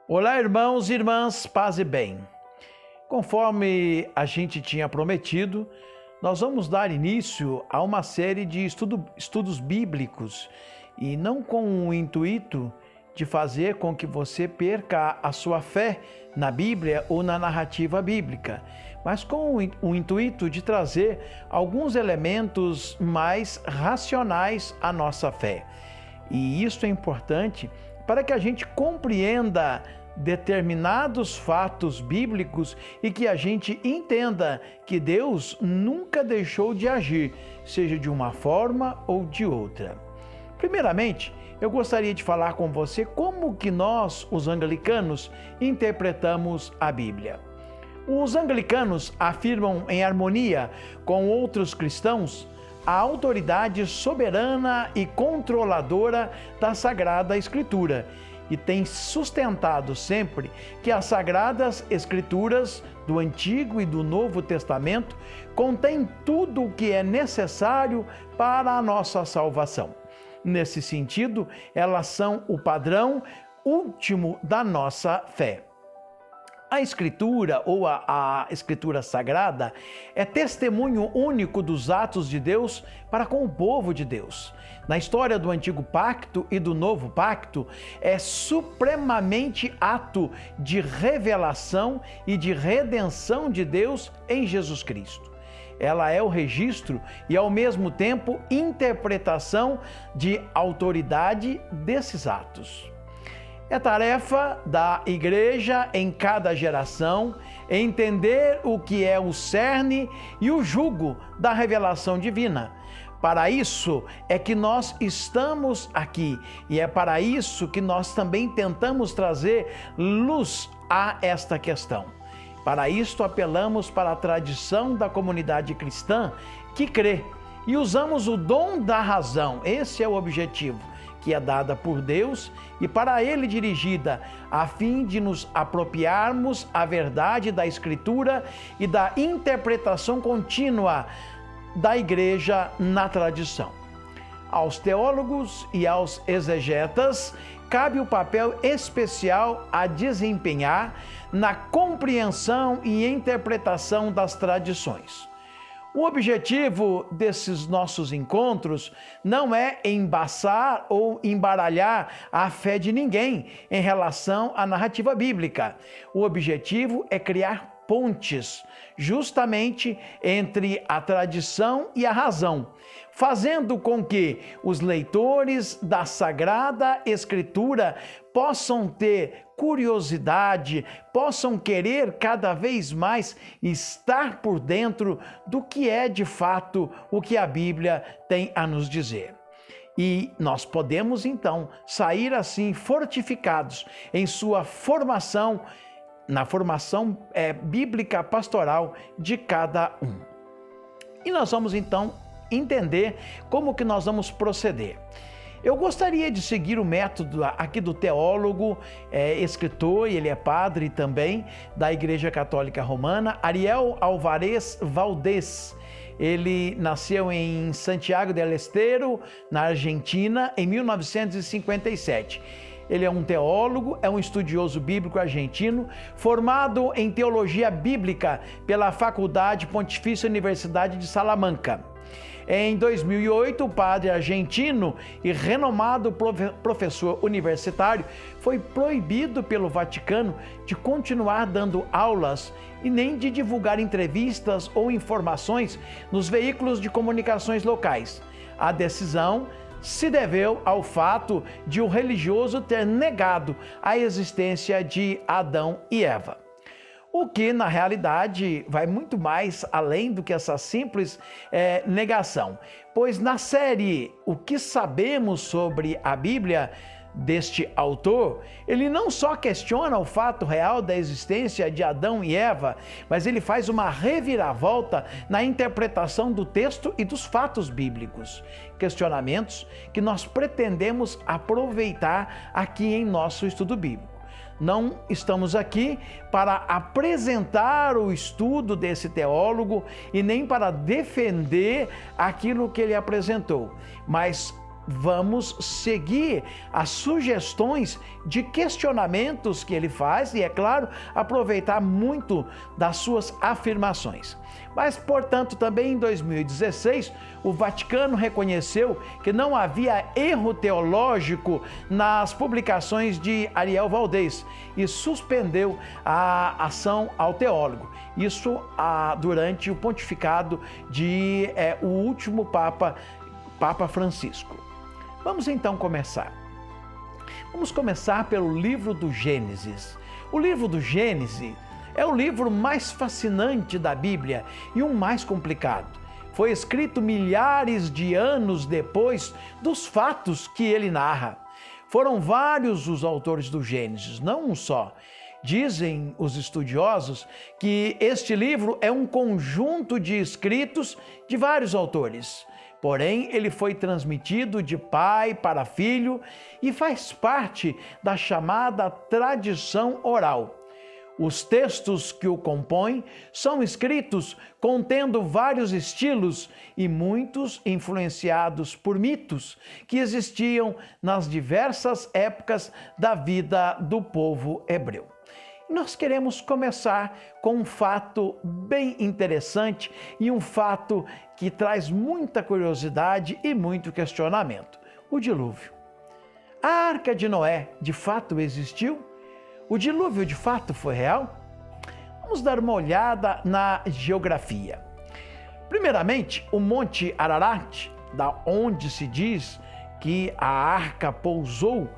Olá, irmãos e irmãs, paz e bem. Conforme a gente tinha prometido, nós vamos dar início a uma série de estudos bíblicos e não com o intuito de fazer com que você perca a sua fé na Bíblia ou na narrativa bíblica, mas com o intuito de trazer alguns elementos mais racionais à nossa fé. E isso é importante para que a gente compreenda determinados fatos bíblicos e que a gente entenda que Deus nunca deixou de agir, seja de uma forma ou de outra. Primeiramente, eu gostaria de falar com você como que nós, os anglicanos, interpretamos a Bíblia. Os anglicanos afirmam em harmonia com outros cristãos a autoridade soberana e controladora da Sagrada Escritura e tem sustentado sempre que as Sagradas Escrituras do Antigo e do Novo Testamento contêm tudo o que é necessário para a nossa salvação. Nesse sentido, elas são o padrão último da nossa fé. A Escritura, ou a Escritura Sagrada, é testemunho único dos atos de Deus para com o povo de Deus. Na história do Antigo Pacto e do Novo Pacto, é supremamente ato de revelação e de redenção de Deus em Jesus Cristo. Ela é o registro e, ao mesmo tempo, interpretação de autoridade desses atos. É tarefa da igreja em cada geração entender o que é o cerne e o jugo da revelação divina. Para isso é que nós estamos aqui e é para isso que nós também tentamos trazer luz a esta questão. Para isto apelamos para a tradição da comunidade cristã que crê e usamos o dom da razão, esse é o objetivo, que é dada por Deus e para Ele dirigida, a fim de nos apropriarmos a verdade da Escritura e da interpretação contínua da Igreja na tradição. Aos teólogos e aos exegetas cabe o papel especial a desempenhar na compreensão e interpretação das tradições. O objetivo desses nossos encontros não é embaçar ou embaralhar a fé de ninguém em relação à narrativa bíblica. O objetivo é criar pontes, justamente entre a tradição e a razão, fazendo com que os leitores da Sagrada Escritura possam ter curiosidade, possam querer cada vez mais estar por dentro do que é de fato o que a Bíblia tem a nos dizer. E nós podemos então sair assim fortificados em sua formação, na formação bíblica pastoral de cada um. E nós vamos então entender como que nós vamos proceder. Eu gostaria de seguir o método aqui do teólogo, escritor, e ele é padre também, da Igreja Católica Romana, Ariel Álvarez Valdés. Ele nasceu em Santiago del Estero, na Argentina, em 1957. Ele é um teólogo, é um estudioso bíblico argentino, formado em teologia bíblica pela Faculdade Pontifícia Universidade de Salamanca. Em 2008, o padre argentino e renomado professor universitário foi proibido pelo Vaticano de continuar dando aulas e nem de divulgar entrevistas ou informações nos veículos de comunicações locais. A decisão se deveu ao fato de o religioso ter negado a existência de Adão e Eva. O que, na realidade, vai muito mais além do que essa simples negação. Pois na série O que Sabemos sobre a Bíblia, deste autor, ele não só questiona o fato real da existência de Adão e Eva, mas ele faz uma reviravolta na interpretação do texto e dos fatos bíblicos. Questionamentos que nós pretendemos aproveitar aqui em nosso estudo bíblico. Não estamos aqui para apresentar o estudo desse teólogo e nem para defender aquilo que ele apresentou, mas vamos seguir as sugestões de questionamentos que ele faz e, é claro, aproveitar muito das suas afirmações. Mas, portanto, também em 2016, o Vaticano reconheceu que não havia erro teológico nas publicações de Ariel Valdez e suspendeu a ação ao teólogo. Isso durante o pontificado de o último Papa Francisco. Vamos então começar. Vamos começar pelo livro do Gênesis. O livro do Gênesis é o livro mais fascinante da Bíblia e o mais complicado. Foi escrito milhares de anos depois dos fatos que ele narra. Foram vários os autores do Gênesis, não um só. Dizem os estudiosos que este livro é um conjunto de escritos de vários autores. Porém, ele foi transmitido de pai para filho e faz parte da chamada tradição oral. Os textos que o compõem são escritos contendo vários estilos e muitos influenciados por mitos que existiam nas diversas épocas da vida do povo hebreu. Nós queremos começar com um fato bem interessante e um fato que traz muita curiosidade e muito questionamento: o dilúvio. A Arca de Noé de fato existiu? O dilúvio de fato foi real? Vamos dar uma olhada na geografia. Primeiramente, o Monte Ararat, da onde se diz que a arca pousou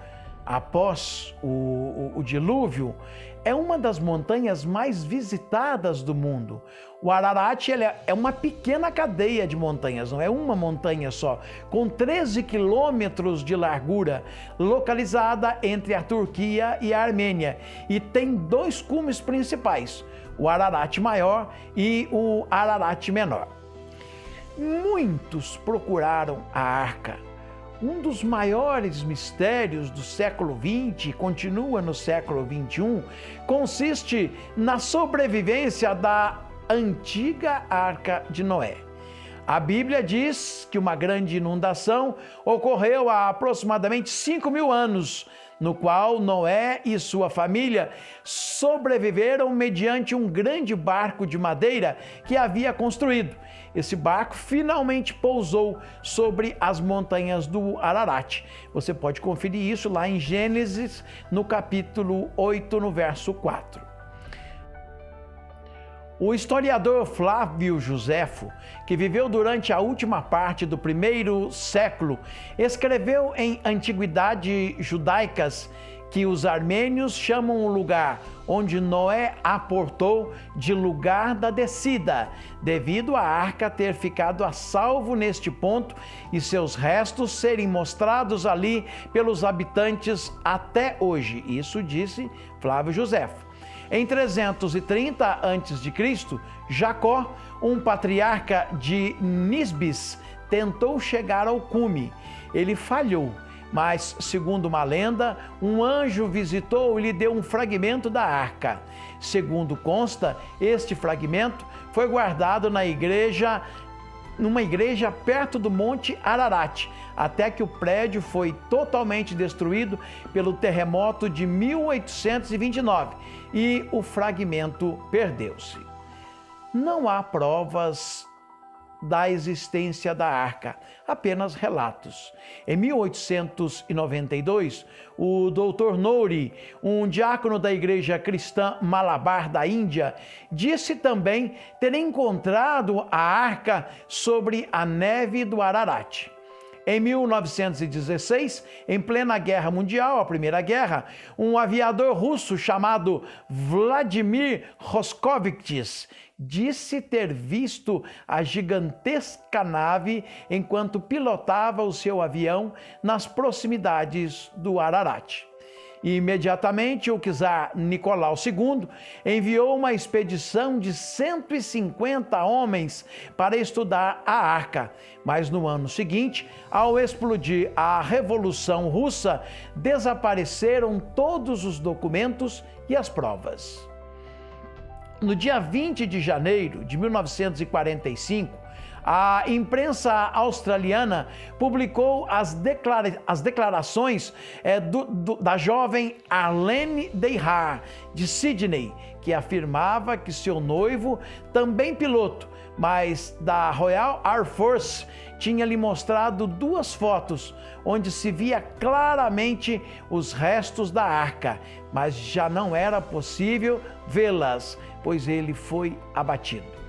após o dilúvio, é uma das montanhas mais visitadas do mundo. O Ararat é uma pequena cadeia de montanhas, não é uma montanha só, com 13 quilômetros de largura, localizada entre a Turquia e a Armênia, e tem dois cumes principais, o Ararat Maior e o Ararat Menor. Muitos procuraram a arca. Um dos maiores mistérios do século XX, continua no século XXI, consiste na sobrevivência da antiga Arca de Noé. A Bíblia diz que uma grande inundação ocorreu há aproximadamente 5.000 anos, no qual Noé e sua família sobreviveram mediante um grande barco de madeira que havia construído. Esse barco finalmente pousou sobre as montanhas do Ararat. Você pode conferir isso lá em Gênesis, no capítulo 8, no verso 4. O historiador Flávio Joséfo, que viveu durante a última parte do primeiro século, escreveu em Antiguidades Judaicas que os armênios chamam o lugar onde Noé aportou de lugar da descida, devido a arca ter ficado a salvo neste ponto e seus restos serem mostrados ali pelos habitantes até hoje. Isso disse Flávio Joséfo. Em 330 a.C., Jacó, um patriarca de Nisbis, tentou chegar ao cume. Ele falhou, mas, segundo uma lenda, um anjo visitou e lhe deu um fragmento da arca. Segundo consta, este fragmento foi guardado numa igreja perto do Monte Ararat, até que o prédio foi totalmente destruído pelo terremoto de 1829 e o fragmento perdeu-se. Não há provas da existência da arca, apenas relatos. Em 1892, o Dr. Nouri, um diácono da Igreja Cristã Malabar da Índia, disse também ter encontrado a arca sobre a neve do Ararat. Em 1916, em plena Guerra Mundial, a Primeira Guerra, um aviador russo chamado Vladimir Roskovitch disse ter visto a gigantesca nave enquanto pilotava o seu avião nas proximidades do Ararat. E imediatamente o czar Nicolau II enviou uma expedição de 150 homens para estudar a arca. Mas no ano seguinte, ao explodir a Revolução Russa, desapareceram todos os documentos e as provas. No dia 20 de janeiro de 1945, A imprensa australiana publicou as declarações da jovem Arlene Dehar, de Sydney, que afirmava que seu noivo, também piloto, mas da Royal Air Force, tinha lhe mostrado 2 fotos onde se via claramente os restos da arca, mas já não era possível vê-las, pois ele foi abatido.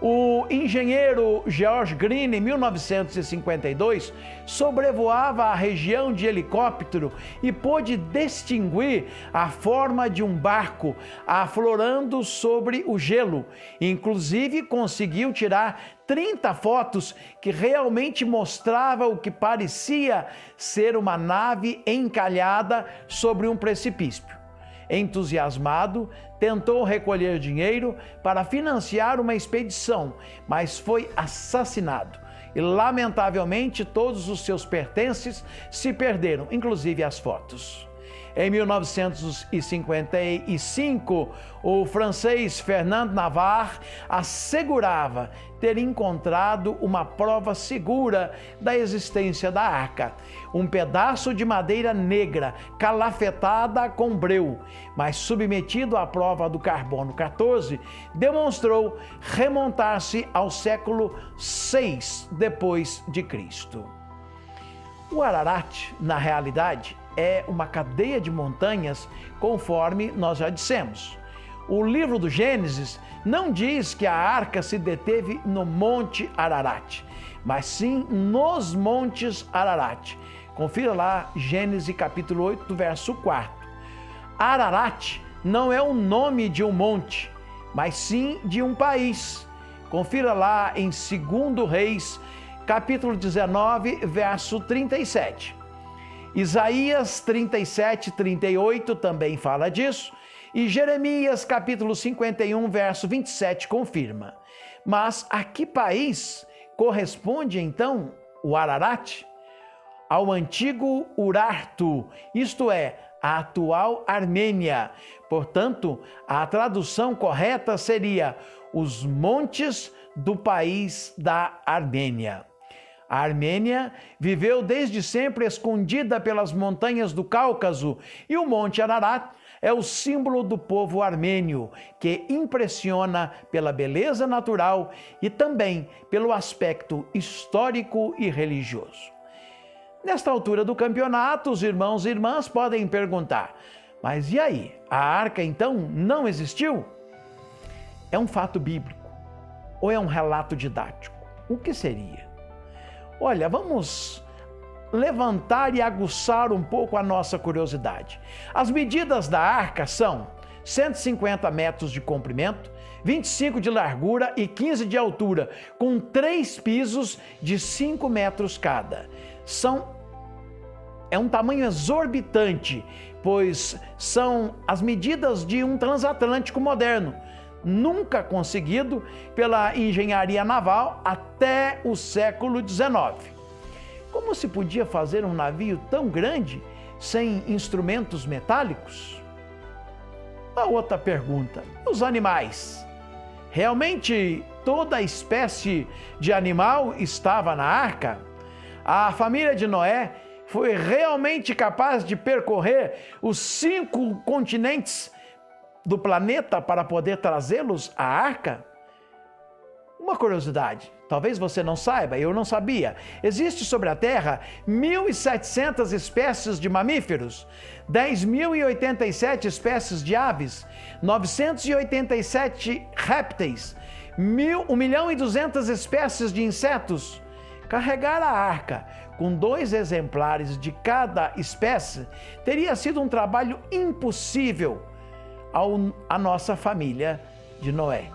O engenheiro George Green, em 1952, sobrevoava a região de helicóptero e pôde distinguir a forma de um barco aflorando sobre o gelo. Inclusive, conseguiu tirar 30 fotos que realmente mostravam o que parecia ser uma nave encalhada sobre um precipício. Entusiasmado, tentou recolher dinheiro para financiar uma expedição, mas foi assassinado. E, lamentavelmente, todos os seus pertences se perderam, inclusive as fotos. Em 1955, o francês Fernand Navarre assegurava ter encontrado uma prova segura da existência da arca, um pedaço de madeira negra calafetada com breu, mas submetido à prova do carbono 14, demonstrou remontar-se ao século VI depois de Cristo. O Ararat, na realidade, é uma cadeia de montanhas, conforme nós já dissemos. O livro do Gênesis não diz que a arca se deteve no Monte Ararat, mas sim nos Montes Ararat. Confira lá Gênesis capítulo 8, verso 4. Ararat não é o nome de um monte, mas sim de um país. Confira lá em 2 Reis, capítulo 19, verso 37. Isaías 37, 38 também fala disso, e Jeremias capítulo 51, verso 27 confirma. Mas a que país corresponde então o Ararat? Ao antigo Urartu, isto é, a atual Armênia. Portanto, a tradução correta seria os montes do país da Armênia. A Armênia viveu desde sempre escondida pelas montanhas do Cáucaso e o Monte Ararat é o símbolo do povo armênio, que impressiona pela beleza natural e também pelo aspecto histórico e religioso. Nesta altura do campeonato, os irmãos e irmãs podem perguntar: mas e aí? A arca então não existiu? É um fato bíblico ou é um relato didático? O que seria? Olha, vamos levantar e aguçar um pouco a nossa curiosidade. As medidas da arca são 150 metros de comprimento, 25 de largura e 15 de altura, com 3 pisos de 5 metros cada. É um tamanho exorbitante, pois são as medidas de um transatlântico moderno, nunca conseguido pela engenharia naval até o século XIX. Como se podia fazer um navio tão grande sem instrumentos metálicos? A outra pergunta: os animais? Realmente toda espécie de animal estava na arca? A família de Noé foi realmente capaz de percorrer os 5 continentes do planeta para poder trazê-los à arca? Uma curiosidade, talvez você não saiba, eu não sabia. Existe sobre a Terra 1.700 espécies de mamíferos, 10.087 espécies de aves, 987 répteis, 1.200.000 espécies de insetos. Carregar a arca com 2 exemplares de cada espécie teria sido um trabalho impossível a nossa família de Noé.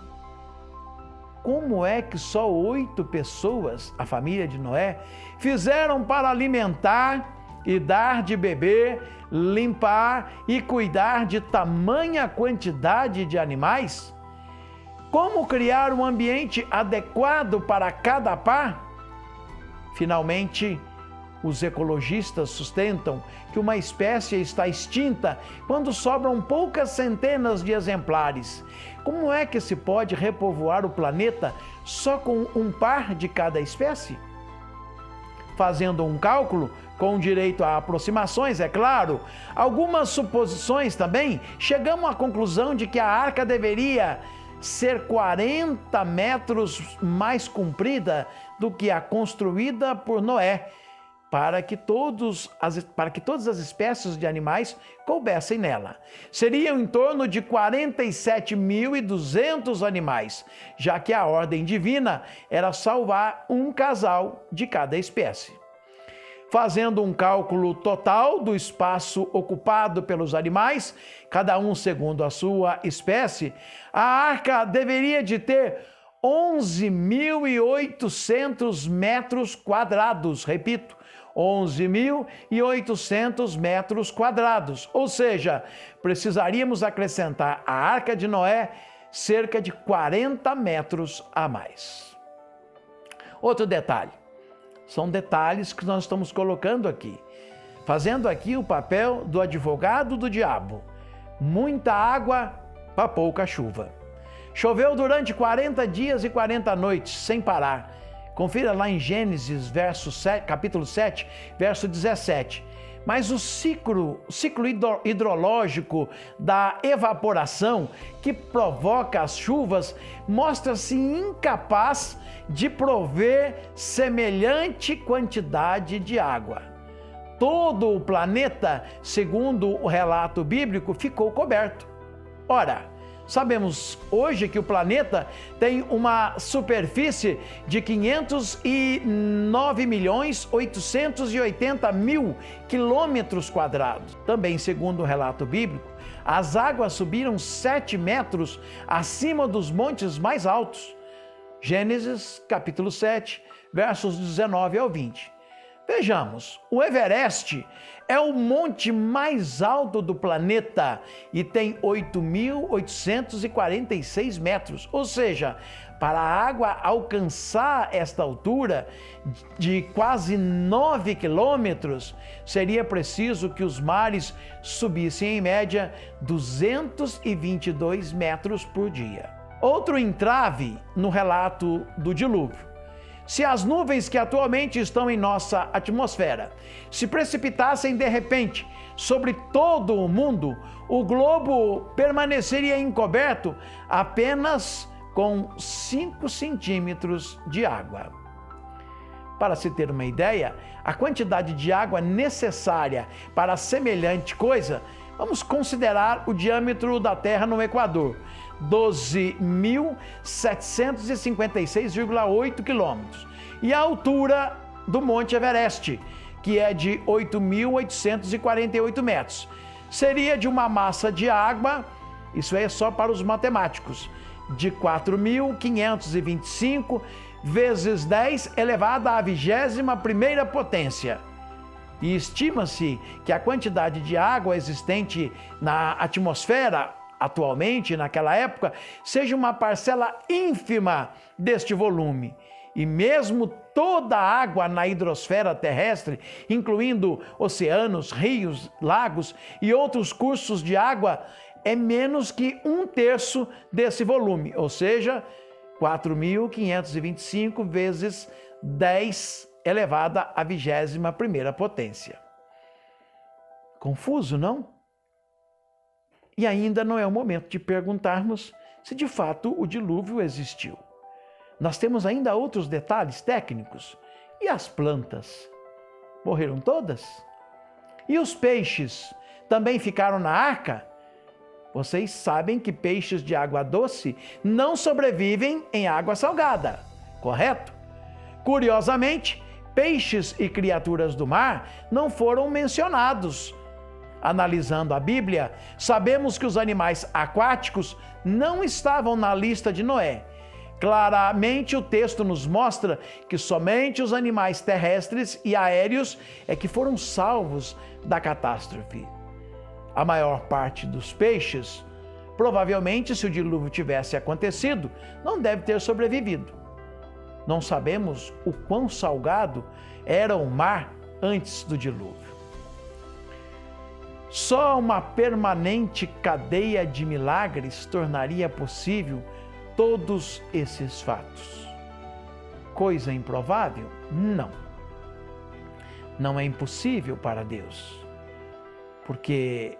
Como é que só 8 pessoas, a família de Noé, fizeram para alimentar e dar de beber, limpar e cuidar de tamanha quantidade de animais? Como criar um ambiente adequado para cada par? Finalmente, Os ecologistas sustentam que uma espécie está extinta quando sobram poucas centenas de exemplares. Como é que se pode repovoar o planeta só com um par de cada espécie? Fazendo um cálculo, com direito a aproximações, é claro, algumas suposições também, chegamos à conclusão de que a arca deveria ser 40 metros mais comprida do que a construída por Noé, para que todas as espécies de animais coubessem nela. Seriam em torno de 47.200 animais, já que a ordem divina era salvar um casal de cada espécie. Fazendo um cálculo total do espaço ocupado pelos animais, cada um segundo a sua espécie, a arca deveria de ter 11.800 metros quadrados, repito, 11.800 metros quadrados, ou seja, precisaríamos acrescentar à Arca de Noé cerca de 40 metros a mais. Outro detalhe, são detalhes que nós estamos colocando aqui, fazendo aqui o papel do advogado do diabo. Muita água para pouca chuva. Choveu durante 40 dias e 40 noites, sem parar. Confira lá em Gênesis, capítulo 7, verso 17. Mas o ciclo hidrológico da evaporação que provoca as chuvas mostra-se incapaz de prover semelhante quantidade de água. Todo o planeta, segundo o relato bíblico, ficou coberto. Ora, sabemos hoje que o planeta tem uma superfície de 509.880.000 quilômetros quadrados. Também, segundo o relato bíblico, as águas subiram 7 metros acima dos montes mais altos. Gênesis, capítulo 7, versos 19 ao 20. Vejamos, o Everest é o monte mais alto do planeta e tem 8.846 metros, ou seja, para a água alcançar esta altura de quase 9 quilômetros, seria preciso que os mares subissem em média 222 metros por dia. Outro entrave no relato do dilúvio. Se as nuvens que atualmente estão em nossa atmosfera se precipitassem de repente sobre todo o mundo, o globo permaneceria encoberto apenas com 5 centímetros de água. Para se ter uma ideia, a quantidade de água necessária para semelhante coisa, vamos considerar o diâmetro da Terra no Equador, 12.756,8 quilômetros, e a altura do Monte Everest, que é de 8.848 metros. Seria de uma massa de água, isso é só para os matemáticos, de 4.525 vezes 10 elevada à 21ª potência. E estima-se que a quantidade de água existente na atmosfera atualmente, naquela época, seja uma parcela ínfima deste volume. E mesmo toda a água na hidrosfera terrestre, incluindo oceanos, rios, lagos e outros cursos de água, é menos que 1/3 desse volume, ou seja, 4.525 vezes 10 elevada à 21ª potência. Confuso, não? E ainda não é o momento de perguntarmos se de fato o dilúvio existiu. Nós temos ainda outros detalhes técnicos. E as plantas? Morreram todas? E os peixes também ficaram na arca? Vocês sabem que peixes de água doce não sobrevivem em água salgada, correto? Curiosamente, peixes e criaturas do mar não foram mencionados. Analisando a Bíblia, sabemos que os animais aquáticos não estavam na lista de Noé. Claramente o texto nos mostra que somente os animais terrestres e aéreos é que foram salvos da catástrofe. A maior parte dos peixes, provavelmente, se o dilúvio tivesse acontecido, não deve ter sobrevivido. Não sabemos o quão salgado era o mar antes do dilúvio. Só uma permanente cadeia de milagres tornaria possível todos esses fatos. Coisa improvável? Não. Não é impossível para Deus. Porque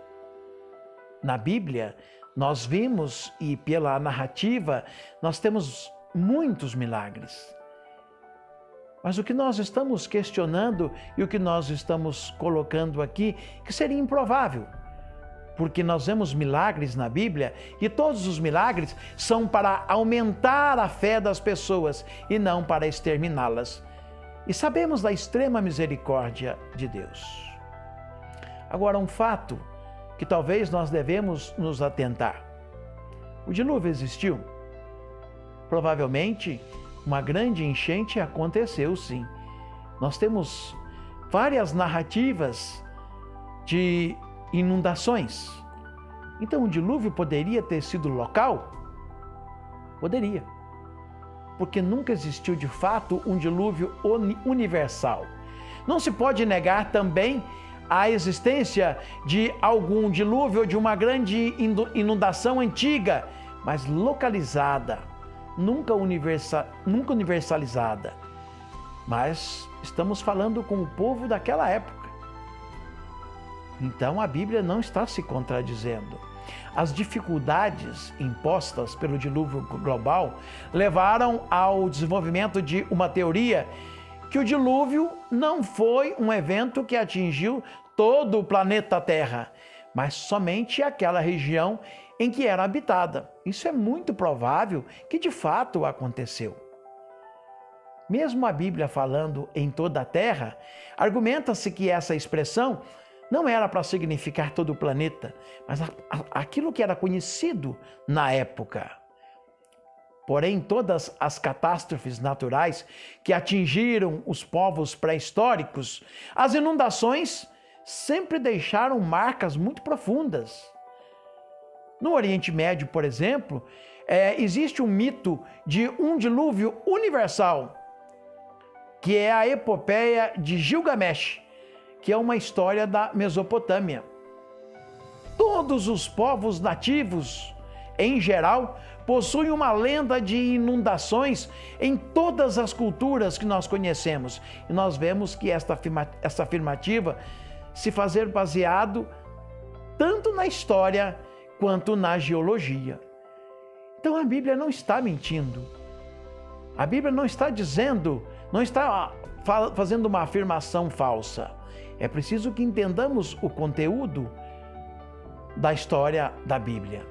na Bíblia nós vimos, e pela narrativa, nós temos muitos milagres. Mas o que nós estamos questionando e o que nós estamos colocando aqui, que seria improvável. Porque nós vemos milagres na Bíblia e todos os milagres são para aumentar a fé das pessoas e não para exterminá-las. E sabemos da extrema misericórdia de Deus. Agora, um fato que talvez nós devemos nos atentar. O dilúvio existiu? Provavelmente, uma grande enchente aconteceu, sim. Nós temos várias narrativas de inundações. Então, o dilúvio poderia ter sido local? Poderia. Porque nunca existiu, de fato, um dilúvio universal. Não se pode negar também a existência de algum dilúvio ou de uma grande inundação antiga, mas localizada. Nunca universalizada. Mas estamos falando com o povo daquela época. Então a Bíblia não está se contradizendo. As dificuldades impostas pelo dilúvio global levaram ao desenvolvimento de uma teoria que o dilúvio não foi um evento que atingiu todo o planeta Terra, mas somente aquela região em que era habitada. Isso é muito provável que de fato aconteceu. Mesmo a Bíblia falando em toda a terra, argumenta-se que essa expressão não era para significar todo o planeta, mas aquilo que era conhecido na época. Porém, todas as catástrofes naturais que atingiram os povos pré-históricos, as inundações sempre deixaram marcas muito profundas. No Oriente Médio, por exemplo, existe um mito de um dilúvio universal, que é a epopeia de Gilgamesh, que é uma história da Mesopotâmia. Todos os povos nativos, em geral, possuem uma lenda de inundações em todas as culturas que nós conhecemos. E nós vemos que essa afirmativa se fazer baseado tanto na história quanto na geologia. Então a Bíblia não está mentindo. A Bíblia não está dizendo, não está fazendo uma afirmação falsa. É preciso que entendamos o conteúdo da história da Bíblia.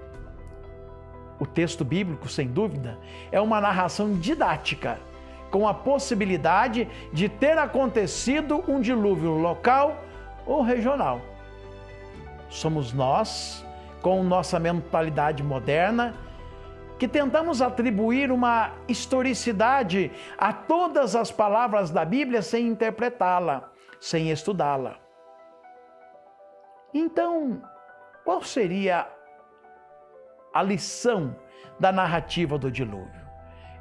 O texto bíblico, sem dúvida, é uma narração didática, com a possibilidade de ter acontecido um dilúvio local ou regional. Somos nós, com nossa mentalidade moderna, que tentamos atribuir uma historicidade a todas as palavras da Bíblia sem interpretá-la, sem estudá-la. Então, qual seria a lição da narrativa do dilúvio?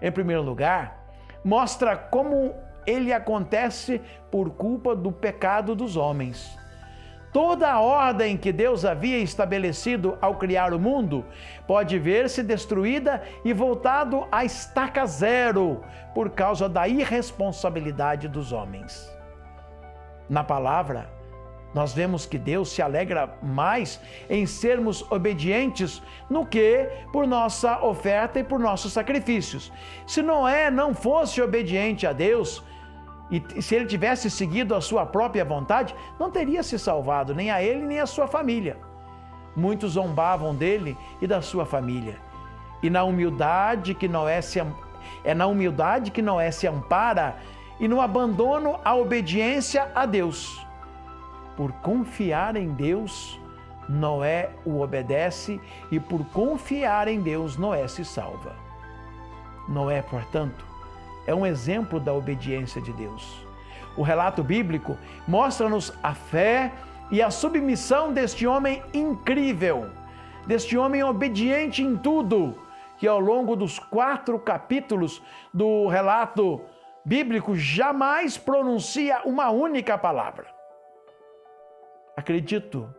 Em primeiro lugar, mostra como ele acontece por culpa do pecado dos homens. Toda a ordem que Deus havia estabelecido ao criar o mundo pode ver-se destruída e voltado à estaca zero por causa da irresponsabilidade dos homens. Na palavra, nós vemos que Deus se alegra mais em sermos obedientes no que por nossa oferta e por nossos sacrifícios. Se Noé não fosse obediente a Deus, e se ele tivesse seguido a sua própria vontade, não teria se salvado, nem a ele, nem a sua família. Muitos zombavam dele e da sua família. E na humildade que Noé se ampara e no abandono à obediência a Deus. Por confiar em Deus, Noé o obedece e por confiar em Deus, Noé se salva. Noé, portanto, é um exemplo da obediência de Deus. O relato bíblico mostra-nos a fé e a submissão deste homem incrível, deste homem obediente em tudo, que ao longo dos 4 capítulos do relato bíblico jamais pronuncia uma única palavra. Acredito,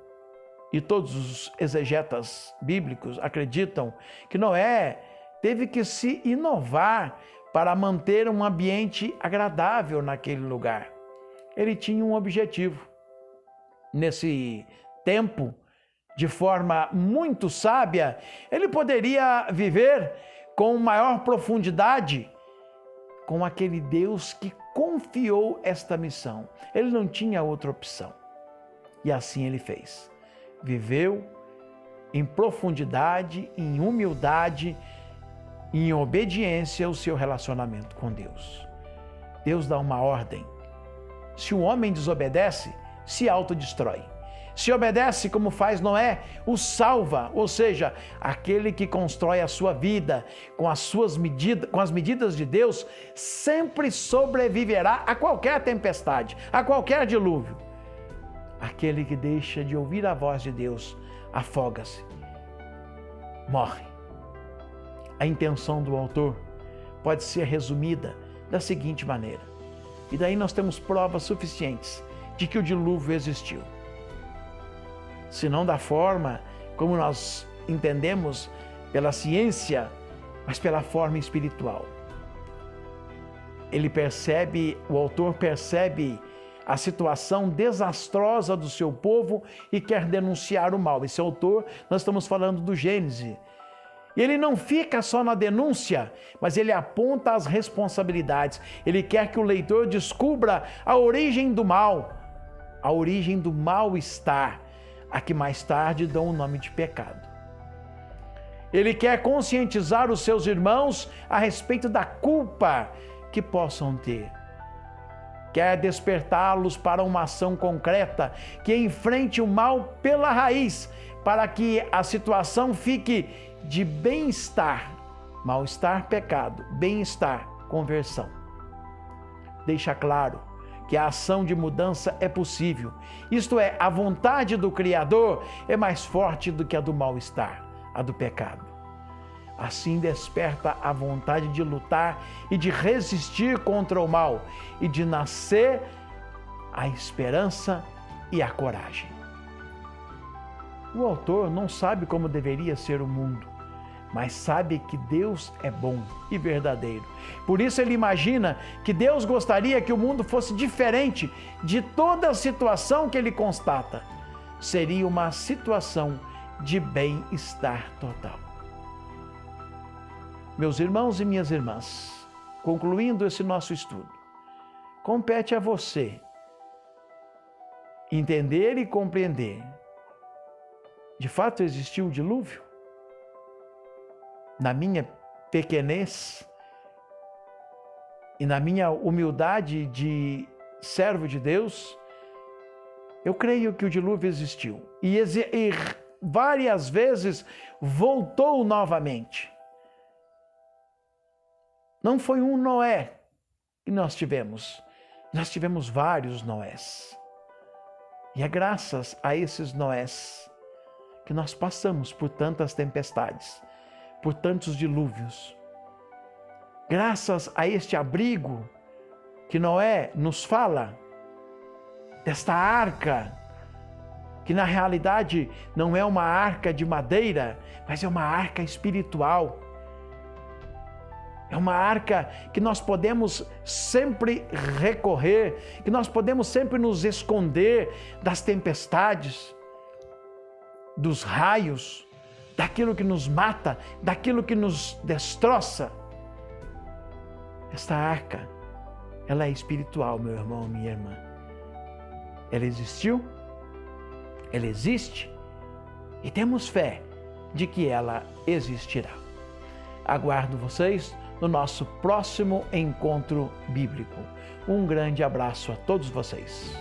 e todos os exegetas bíblicos acreditam, que Noé teve que se inovar para manter um ambiente agradável naquele lugar. Ele tinha um objetivo. Nesse tempo, de forma muito sábia, ele poderia viver com maior profundidade com aquele Deus que confiou esta missão. Ele não tinha outra opção. E assim ele fez. Viveu em profundidade, em humildade, em obediência o seu relacionamento com Deus. Deus dá uma ordem. Se o homem desobedece, se autodestrói. Se obedece como faz Noé, o salva, ou seja, aquele que constrói a sua vida com as medidas de Deus, sempre sobreviverá a qualquer tempestade, a qualquer dilúvio. Aquele que deixa de ouvir a voz de Deus, afoga-se, morre. A intenção do autor pode ser resumida da seguinte maneira, e daí nós temos provas suficientes de que o dilúvio existiu. Se não da forma como nós entendemos pela ciência, mas pela forma espiritual. O autor percebe a situação desastrosa do seu povo e quer denunciar o mal. Esse autor, nós estamos falando do Gênesis. E ele não fica só na denúncia, mas ele aponta as responsabilidades. Ele quer que o leitor descubra a origem do mal, a origem do mal-estar, a que mais tarde dão o nome de pecado. Ele quer conscientizar os seus irmãos a respeito da culpa que possam ter. Quer despertá-los para uma ação concreta que enfrente o mal pela raiz, para que a situação fique de bem-estar, mal-estar, pecado, bem-estar, conversão. Deixa claro que a ação de mudança é possível. Isto é, a vontade do Criador é mais forte do que a do mal-estar, a do pecado. Assim desperta a vontade de lutar e de resistir contra o mal e de nascer a esperança e a coragem. O autor não sabe como deveria ser o mundo, mas sabe que Deus é bom e verdadeiro. Por isso ele imagina que Deus gostaria que o mundo fosse diferente de toda a situação que ele constata. Seria uma situação de bem-estar total. Meus irmãos e minhas irmãs, concluindo esse nosso estudo, compete a você entender e compreender. De fato existiu um dilúvio? Na minha pequenez e na minha humildade de servo de Deus, eu creio que o dilúvio existiu. E várias vezes voltou novamente. Não foi um Noé que nós tivemos vários Noés. E é graças a esses Noés que nós passamos por tantas tempestades, por tantos dilúvios. Graças a este abrigo que Noé nos fala, desta arca, que na realidade não é uma arca de madeira, mas é uma arca espiritual. É uma arca que nós podemos sempre recorrer, que nós podemos sempre nos esconder das tempestades, dos raios, daquilo que nos mata, daquilo que nos destroça. Esta arca, ela é espiritual, meu irmão, minha irmã. Ela existiu, ela existe e temos fé de que ela existirá. Aguardo vocês no nosso próximo encontro bíblico. Um grande abraço a todos vocês.